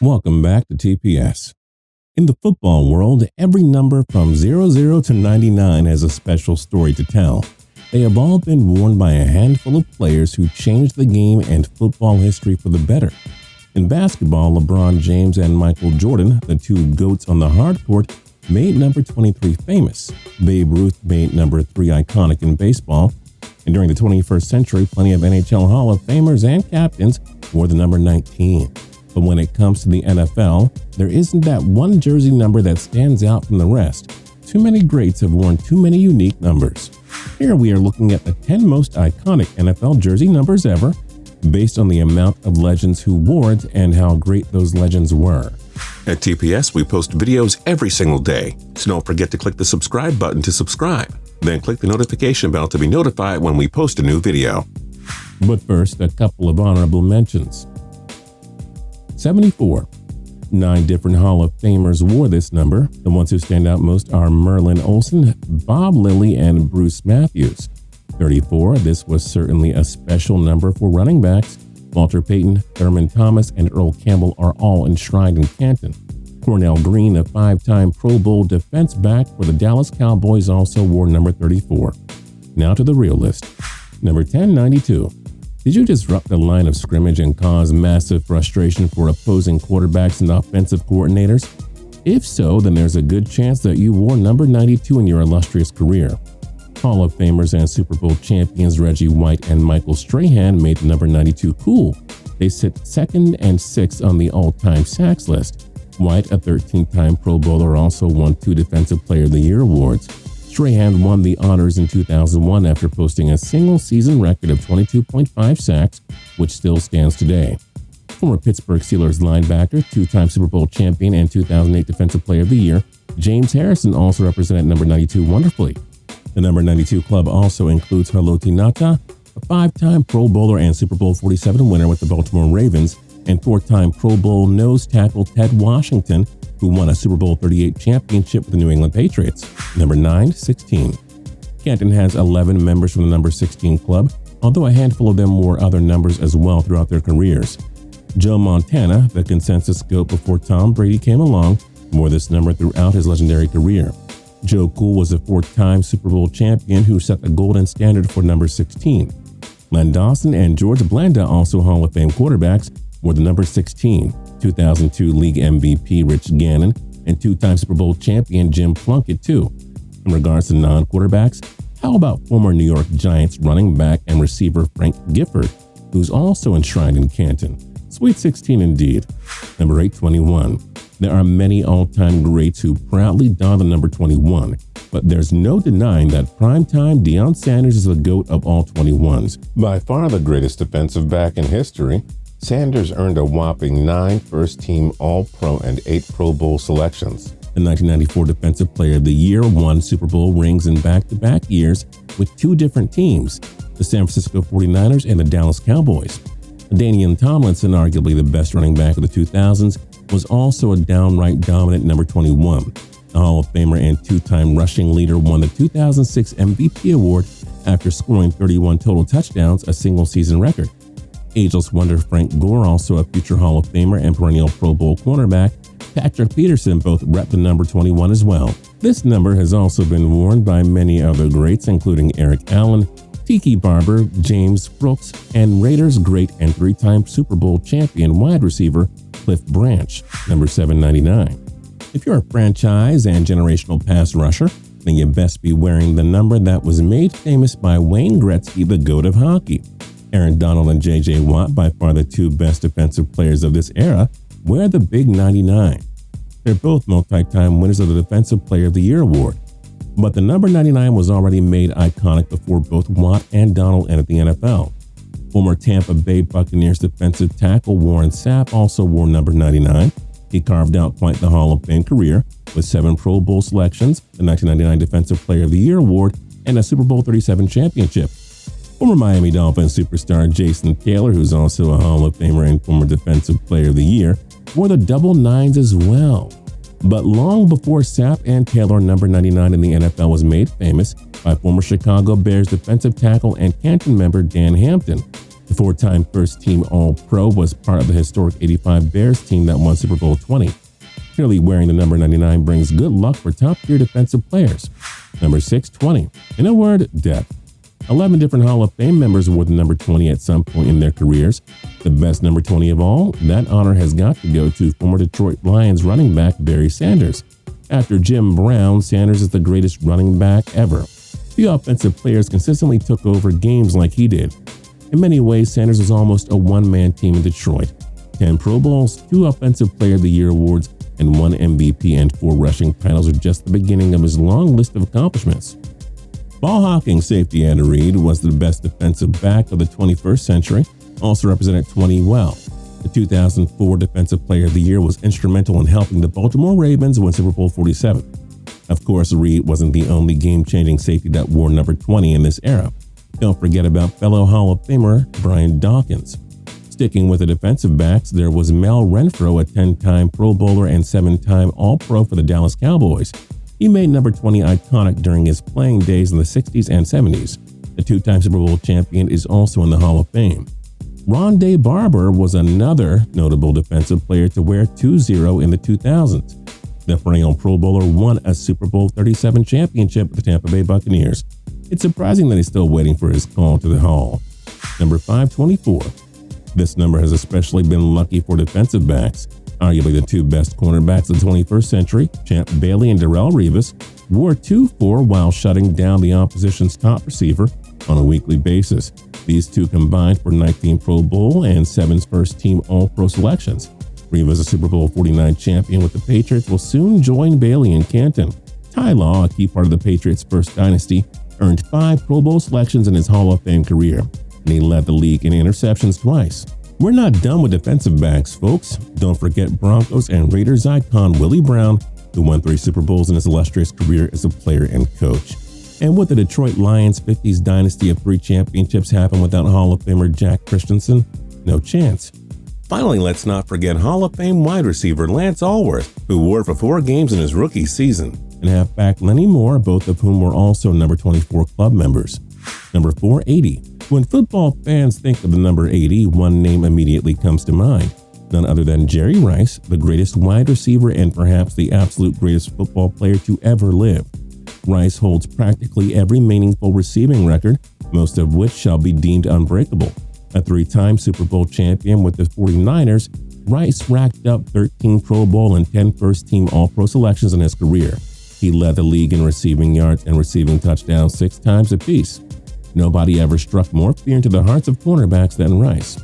Welcome back to TPS. In the football world, every number from 00 to 99 has a special story to tell. They have all been worn by a handful of players who changed the game and football history for the better. In basketball, LeBron James and Michael Jordan, the two GOATs on the hardcourt, made number 23 famous. Babe Ruth made number 3 iconic in baseball. And during the 21st century, plenty of NHL Hall of Famers and captains wore the number 19. But when it comes to the NFL, there isn't that one jersey number that stands out from the rest. Too many greats have worn too many unique numbers. Here we are looking at the 10 most iconic NFL jersey numbers ever, based on the amount of legends who wore it and how great those legends were. At TPS, we post videos every single day, so don't forget to click the subscribe button to subscribe. Then click the notification bell to be notified when we post a new video. But first, a couple of honorable mentions. 74. 9 different Hall of Famers wore this number. The ones who stand out most are Merlin Olsen, Bob Lilly, and Bruce Matthews. 34. This was certainly a special number for running backs. Walter Payton, Thurman Thomas, and Earl Campbell are all enshrined in Canton. Cornell Green, a 5-time Pro Bowl defense back for the Dallas Cowboys, also wore number 34. Now to the real list. Number 1092. Did you disrupt the line of scrimmage and cause massive frustration for opposing quarterbacks and offensive coordinators? If so, then there's a good chance that you wore number 92 in your illustrious career. Hall of Famers and Super Bowl champions Reggie White and Michael Strahan made number 92 cool. They sit 2nd and 6th on the all-time sacks list. White, a 13-time Pro Bowler, also won 2 Defensive Player of the Year awards. Strahan won the honors in 2001 after posting a single-season record of 22.5 sacks, which still stands today. Former Pittsburgh Steelers linebacker, 2-time Super Bowl champion, and 2008 Defensive Player of the Year, James Harrison also represented number 92 wonderfully. The number 92 club also includes Haloti Ngata, a 5-time Pro Bowler and Super Bowl 47 winner with the Baltimore Ravens, and 4-time Pro Bowl nose tackle Ted Washington, who won a Super Bowl 38 championship with the New England Patriots. Number 916. Canton has 11 members from the number 16 club, although a handful of them wore other numbers as well throughout their careers. Joe Montana, the consensus GOAT before Tom Brady came along, wore this number throughout his legendary career. Joe Cool was a 4th-time Super Bowl champion who set the golden standard for number 16. Len Dawson and George Blanda, also Hall of Fame quarterbacks, wore the number 16. 2002 League MVP Rich Gannon and 2-time Super Bowl champion Jim Plunkett, too. In regards to non-quarterbacks, how about former New York Giants running back and receiver Frank Gifford, who's also enshrined in Canton? Sweet 16 indeed. Number 821. There are many all-time greats who proudly don the number 21, but there's no denying that primetime Deion Sanders is the GOAT of all 21s. By far the greatest defensive back in history, Sanders earned a whopping 9 first-team All-Pro and 8 Pro Bowl selections. The 1994 Defensive Player of the Year won Super Bowl rings in back-to-back years with 2 different teams, the San Francisco 49ers and the Dallas Cowboys. Danian Tomlinson, arguably the best running back of the 2000s, was also a downright dominant number 21. The Hall of Famer and 2-time rushing leader won the 2006 MVP award after scoring 31 total touchdowns, a single-season record. Ageless wonder Frank Gore, also a future Hall of Famer and perennial Pro Bowl cornerback, Patrick Peterson both rep the number 21 as well. This number has also been worn by many other greats, including Eric Allen, Tiki Barber, James Brooks, and Raiders great and 3-time Super Bowl champion wide receiver Cliff Branch, number 799. If you're a franchise and generational pass rusher, then you best be wearing the number that was made famous by Wayne Gretzky, the GOAT of hockey. Aaron Donald and J.J. Watt, by far the 2 best defensive players of this era, wear the big 99. They're both multi-time winners of the Defensive Player of the Year award. But the number 99 was already made iconic before both Watt and Donald entered the NFL. Former Tampa Bay Buccaneers defensive tackle Warren Sapp also wore number 99. He carved out quite the Hall of Fame career with 7 Pro Bowl selections, the 1999 Defensive Player of the Year award, and a Super Bowl 37 championship. Former Miami Dolphins superstar Jason Taylor, who's also a Hall of Famer and former Defensive Player of the Year, wore the double 9s as well. But long before Sapp and Taylor, number 99 in the NFL was made famous by former Chicago Bears defensive tackle and Canton member Dan Hampton. The 4-time first-team All-Pro was part of the historic 85 Bears team that won Super Bowl 20. Clearly wearing the number 99 brings good luck for top-tier defensive players. Number 620. In a word, depth. 11 different Hall of Fame members wore the number 20 at some point in their careers. The best number 20 of all, that honor has got to go to former Detroit Lions running back Barry Sanders. After Jim Brown, Sanders is the greatest running back ever. Few offensive players consistently took over games like he did. In many ways, Sanders was almost a one-man team in Detroit. 10 Pro Bowls, 2 Offensive Player of the Year awards, and 1 MVP and 4 rushing titles are just the beginning of his long list of accomplishments. Ball hawking safety Andy Reid was the best defensive back of the 21st century, also represented 20 well. The 2004 Defensive Player of the Year was instrumental in helping the Baltimore Ravens win Super Bowl 47. Of course, Reid wasn't the only game-changing safety that wore number 20 in this era. Don't forget about fellow Hall of Famer Brian Dawkins. Sticking with the defensive backs, there was Mel Renfro, a 10-time Pro Bowler and 7-time All-Pro for the Dallas Cowboys. He made number 20 iconic during his playing days in the 60s and 70s. The 2-time Super Bowl champion is also in the Hall of Fame. Rondé Barber was another notable defensive player to wear 2-0 in the 2000s. The perennial Pro Bowler won a Super Bowl 37 championship with the Tampa Bay Buccaneers. It's surprising that he's still waiting for his call to the Hall. Number 524. This number has especially been lucky for defensive backs. Arguably the 2 best cornerbacks of the 21st century, Champ Bailey and Darrelle Revis, wore 2-4 while shutting down the opposition's top receiver on a weekly basis. These 2 combined for 19 Pro Bowl and 7 first-team All-Pro selections. Revis, a Super Bowl 49 champion with the Patriots, will soon join Bailey in Canton. Ty Law, a key part of the Patriots' first dynasty, earned 5 Pro Bowl selections in his Hall of Fame career, and he led the league in interceptions twice. We're not done with defensive backs, folks. Don't forget Broncos and Raiders icon Willie Brown, who won 3 Super Bowls in his illustrious career as a player and coach. And would the Detroit Lions' 50s dynasty of 3 championships happen without Hall of Famer Jack Christensen? No chance. Finally, let's not forget Hall of Fame wide receiver Lance Alworth, who wore for 4 games in his rookie season, and halfback Lenny Moore, both of whom were also number 24 club members. Number 480. When football fans think of the number 80, one name immediately comes to mind. None other than Jerry Rice, the greatest wide receiver and perhaps the absolute greatest football player to ever live. Rice holds practically every meaningful receiving record, most of which shall be deemed unbreakable. A 3-time Super Bowl champion with the 49ers, Rice racked up 13 Pro Bowl and 10 first-team All-Pro selections in his career. He led the league in receiving yards and receiving touchdowns 6 times apiece. Nobody ever struck more fear into the hearts of cornerbacks than Rice.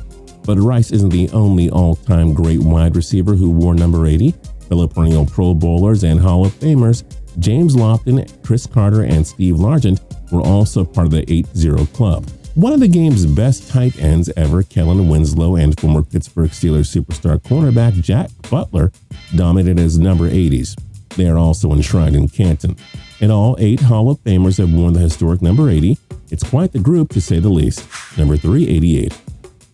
But Rice isn't the only all-time great wide receiver who wore number 80. Fellow perennial Pro Bowlers and Hall of Famers James Lofton, Chris Carter, and Steve Largent were also part of the 8-0 club. One of the game's best tight ends ever, Kellen Winslow, and former Pittsburgh Steelers superstar cornerback Jack Butler dominated as number 80s. They are also enshrined in Canton. In all, 8 Hall of Famers have worn the historic number 80. It's quite the group, to say the least. Number 388.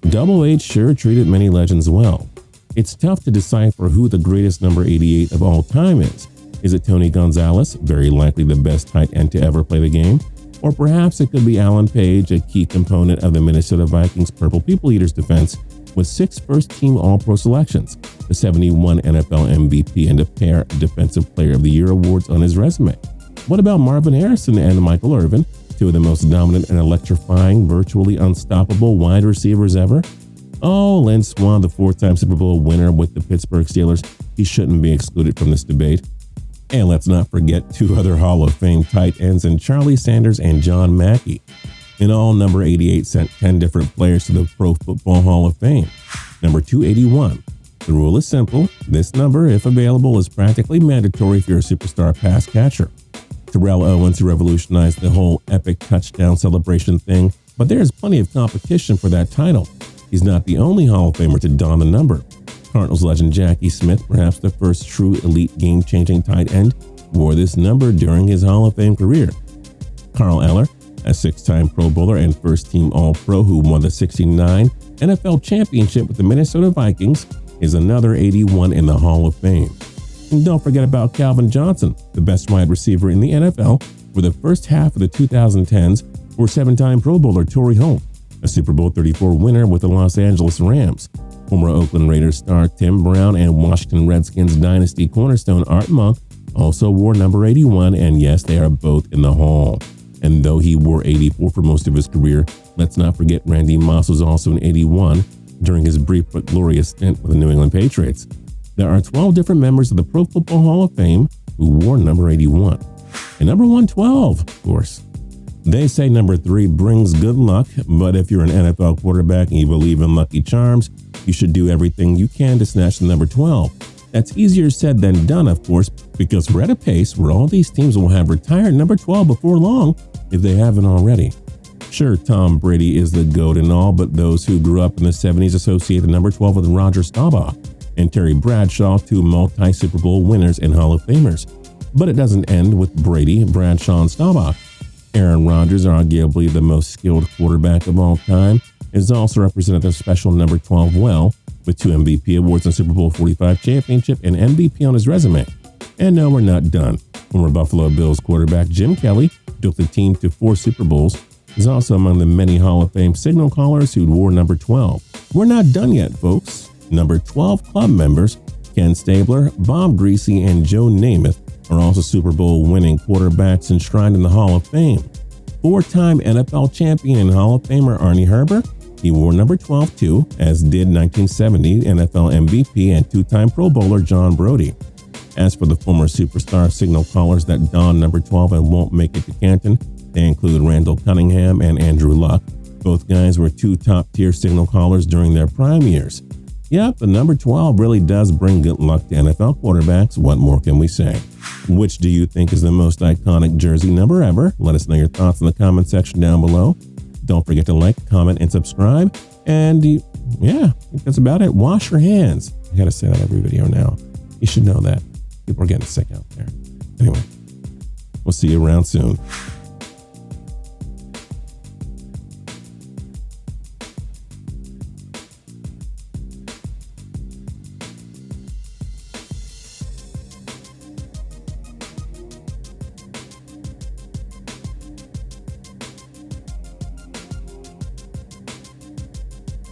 Double H sure treated many legends well. It's tough to decipher who the greatest number 88 of all time is. Is it Tony Gonzalez, very likely the best tight end to ever play the game? Or perhaps it could be Alan Page, a key component of the Minnesota Vikings' Purple People Eaters defense, with 6 first-team All-Pro selections, the 71 NFL MVP, and a pair of Defensive Player of the Year awards on his resume. What about Marvin Harrison and Michael Irvin, 2 of the most dominant and electrifying, virtually unstoppable wide receivers ever? Oh, Lynn Swann, the 4-time Super Bowl winner with the Pittsburgh Steelers, he shouldn't be excluded from this debate. And let's not forget 2 other Hall of Fame tight ends in Charlie Sanders and John Mackey. In all, number 88 sent 10 different players to the Pro Football Hall of Fame. Number 281. The rule is simple. This number, if available, is practically mandatory if you're a superstar pass catcher. Terrell Owens, who revolutionized the whole epic touchdown celebration thing, but there's plenty of competition for that title. He's not the only Hall of Famer to don the number. Cardinals legend Jackie Smith, perhaps the first true elite game-changing tight end, wore this number during his Hall of Fame career. Carl Eller, a 6-time Pro Bowler and first-team All-Pro who won the '69 NFL championship with the Minnesota Vikings, is another 81 in the Hall of Fame. And don't forget about Calvin Johnson, the best wide receiver in the NFL for the first half of the 2010s, or 7-time Pro Bowler Torrey Holt, a Super Bowl 34 winner with the Los Angeles Rams. Former Oakland Raiders star Tim Brown and Washington Redskins dynasty cornerstone Art Monk also wore number 81, and yes, they are both in the Hall. And though he wore 84 for most of his career, let's not forget Randy Moss was also in 81 during his brief but glorious stint with the New England Patriots. There are 12 different members of the Pro Football Hall of Fame who wore number 81. And number 112, of course. They say number 3 brings good luck, but if you're an NFL quarterback and you believe in lucky charms, you should do everything you can to snatch the number 12. That's easier said than done, of course, because we're at a pace where all these teams will have retired number 12 before long, if they haven't already. Sure, Tom Brady is the GOAT and all, but those who grew up in the 70s associate the number 12 with Roger Staubach and Terry Bradshaw, 2 multi-Super Bowl winners and Hall of Famers. But it doesn't end with Brady, Bradshaw, and Staubach. Aaron Rodgers, arguably the most skilled quarterback of all time, is also represented the special number 12 well, with 2 MVP awards and Super Bowl 45 championship and MVP on his resume. And no, we're not done. Former Buffalo Bills quarterback Jim Kelly took the team to 4 Super Bowls. He's also among the many Hall of Fame signal callers who wore number 12. We're not done yet, folks. Number 12 club members, Ken Stabler, Bob Greasy, and Joe Namath, are also Super Bowl winning quarterbacks enshrined in the Hall of Fame. 4-time NFL champion and Hall of Famer Arnie Herber, he wore number 12 too, as did 1970 NFL MVP and 2-time Pro Bowler John Brody. As for the former superstar signal callers that don number 12 and won't make it to Canton, they include Randall Cunningham and Andrew Luck. Both guys were 2 top-tier signal callers during their prime years. Yep, the number 12 really does bring good luck to NFL quarterbacks. What more can we say? Which do you think is the most iconic jersey number ever? Let us know your thoughts in the comment section down below. Don't forget to like, comment, and subscribe. And yeah, I think that's about it. Wash your hands. I gotta say that every video now. You should know that. People are getting sick out there. Anyway, we'll see you around soon.